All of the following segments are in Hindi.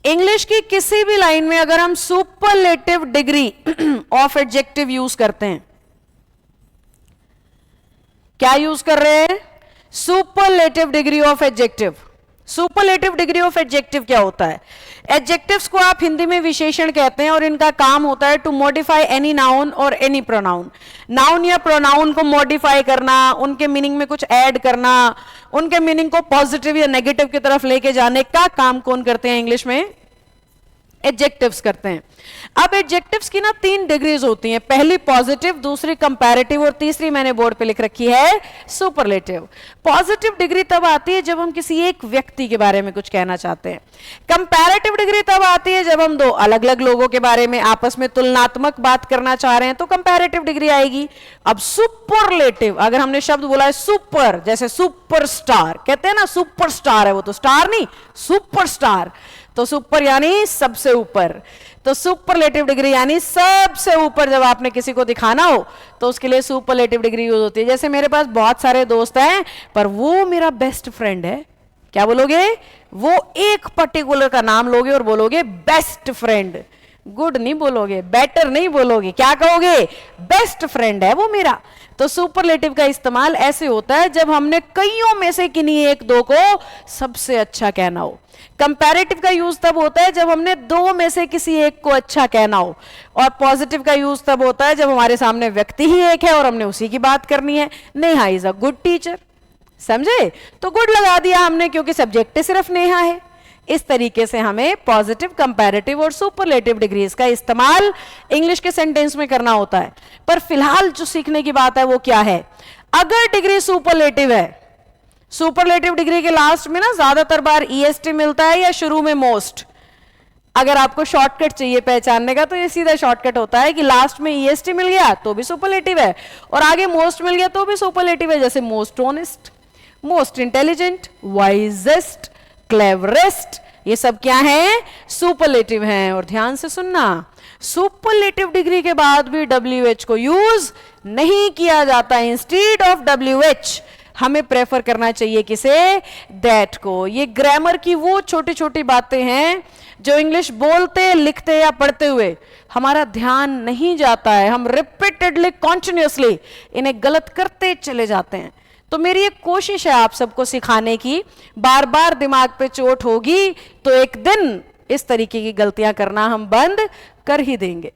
इंग्लिश की किसी भी लाइन में अगर हम superlative degree of adjective use करते हैं, क्या यूज कर रहे हैं? Superlative degree of adjective. Superlative degree of adjective क्या होता है? एडजेक्टिव्स को आप हिंदी में विशेषण कहते हैं और इनका काम होता है टू मॉडिफाई एनी नाउन और एनी प्रोनाउन। नाउन या प्रोनाउन को मॉडिफाई करना, उनके मीनिंग में कुछ ऐड करना, उनके मीनिंग को पॉजिटिव या नेगेटिव की तरफ लेके जाने का काम कौन करते हैं? इंग्लिश में एडजेक्टिव्स करते हैं। अब एडजेक्टिव्स की ना 3 डिग्रीज होती हैं, पहली पॉजिटिव, दूसरी कंपैरेटिव और तीसरी मैंने बोर्ड पे लिख रखी है सुपरलेटिव। पॉजिटिव डिग्री तब आती है जब हम किसी एक व्यक्ति के बारे में कुछ कहना चाहते हैं। कंपैरेटिव डिग्री तब आती है जब हम 2 अलग अलग लोगों के बारे में आपस में तुलनात्मक बात करना चाह रहे हैं, तो कंपैरेटिव डिग्री आएगी। अब सुपरलेटिव, अगर हमने शब्द बोला है सुपर, जैसे सुपरस्टार कहते हैं ना, सुपरस्टार है वो तो स्टार नहीं, सुपरस्टार, तो सुपर यानी सबसे ऊपर, तो सुपरलेटिव डिग्री यानी सबसे ऊपर जब आपने किसी को दिखाना हो तो उसके लिए सुपरलेटिव डिग्री यूज होती है। जैसे मेरे पास बहुत सारे दोस्त हैं पर वो मेरा बेस्ट फ्रेंड है, क्या बोलोगे? वो एक पर्टिकुलर का नाम लोगे और बोलोगे बेस्ट फ्रेंड, गुड नहीं बोलोगे, बेटर नहीं बोलोगे, क्या कहोगे? बेस्ट फ्रेंड है वो मेरा। तो सुपरलेटिव का इस्तेमाल ऐसे होता है जब हमने कईयों में से किन्हीं 1-2 को सबसे अच्छा कहना हो। कंपैरेटिव का यूज तब होता है जब हमने 2 में से किसी एक को अच्छा कहना हो, और पॉजिटिव का यूज तब होता है जब हमारे सामने व्यक्ति ही एक है और हमने उसी की बात करनी है। Neha is a good teacher, समझे? तो गुड लगा दिया हमने क्योंकि सब्जेक्ट सिर्फ नेहा है। इस तरीके से हमें पॉजिटिव, कंपैरेटिव और सुपरलेटिव डिग्रीज का इस्तेमाल इंग्लिश के सेंटेंस में करना होता है। पर फिलहाल जो सीखने की बात है वो क्या है? अगर डिग्री सुपरलेटिव है, सुपरलेटिव डिग्री के लास्ट में ना ज्यादातर बार ईएसटी मिलता है या शुरू में मोस्ट। अगर आपको शॉर्टकट चाहिए पहचानने का तो ये सीधा शॉर्टकट होता है कि लास्ट में ईएसटी मिल गया तो भी सुपरलेटिव है और आगे मोस्ट मिल गया तो भी सुपरलेटिव है। जैसे most honest, most intelligent, wisest, cleverest, ये सब क्या है? सुपरलेटिव हैं। और ध्यान से सुनना, सुपरलेटिव डिग्री के बाद भी WH को यूज नहीं किया जाता। इंस्टीड ऑफ WH हमें प्रेफर करना चाहिए किसे? दैट को। ये ग्रामर की वो छोटी छोटी बातें हैं जो इंग्लिश बोलते, लिखते या पढ़ते हुए हमारा ध्यान नहीं जाता है, हम रिपीटेडली, कॉन्टिन्यूसली इन्हें गलत करते चले जाते हैं। तो मेरी एक कोशिश है आप सबको सिखाने की, बार बार दिमाग पे चोट होगी तो एक दिन इस तरीके की गलतियां करना हम बंद कर ही देंगे,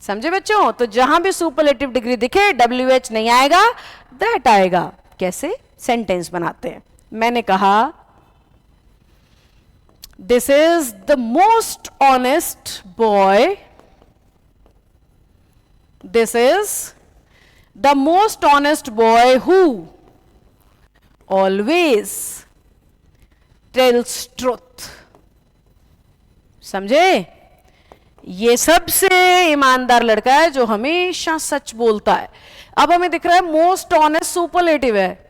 समझे बच्चों? तो जहां भी सुपरलेटिव डिग्री दिखे WH नहीं आएगा, दैट आएगा। कैसे? सेंटेंस बनाते हैं। मैंने कहा this is the most honest boy, this is the most honest boy who always tells truth. समझे? ये सबसे ईमानदार लड़का है जो हमेशा सच बोलता है। अब हमें दिख रहा है मोस्ट ऑनेस्ट सुपरलेटिव है।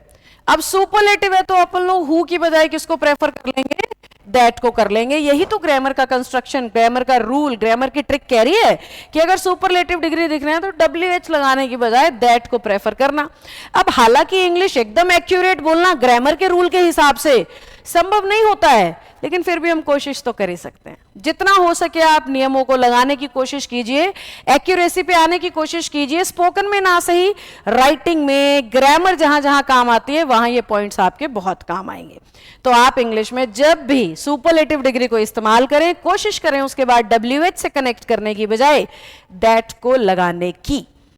अब सुपरलेटिव है तो अपन लोग हु की बजाय किसको प्रेफर कर लेंगे? दैट को कर लेंगे। यही तो ग्रामर का कंस्ट्रक्शन, ग्रामर का रूल, ग्रामर की ट्रिक कह रही है कि अगर सुपरलेटिव डिग्री दिख रहे हैं तो WH लगाने की बजाय दैट को प्रेफर करना। अब हालांकि इंग्लिश एकदम एक्यूरेट बोलना ग्रामर के रूल के हिसाब से संभव नहीं होता है, लेकिन फिर भी हम कोशिश तो कर ही सकते हैं। जितना हो सके आप नियमों को लगाने की कोशिश कीजिए, एक्यूरेसी पे आने की कोशिश कीजिए। स्पोकन में ना सही, राइटिंग में, ग्रामर जहां जहां काम आती है वहां ये पॉइंट्स आपके बहुत काम आएंगे। तो आप इंग्लिश में जब भी सुपरलेटिव डिग्री को इस्तेमाल करें, कोशिश करें उसके बाद WH से कनेक्ट करने की बजाय दैट को लगाने की।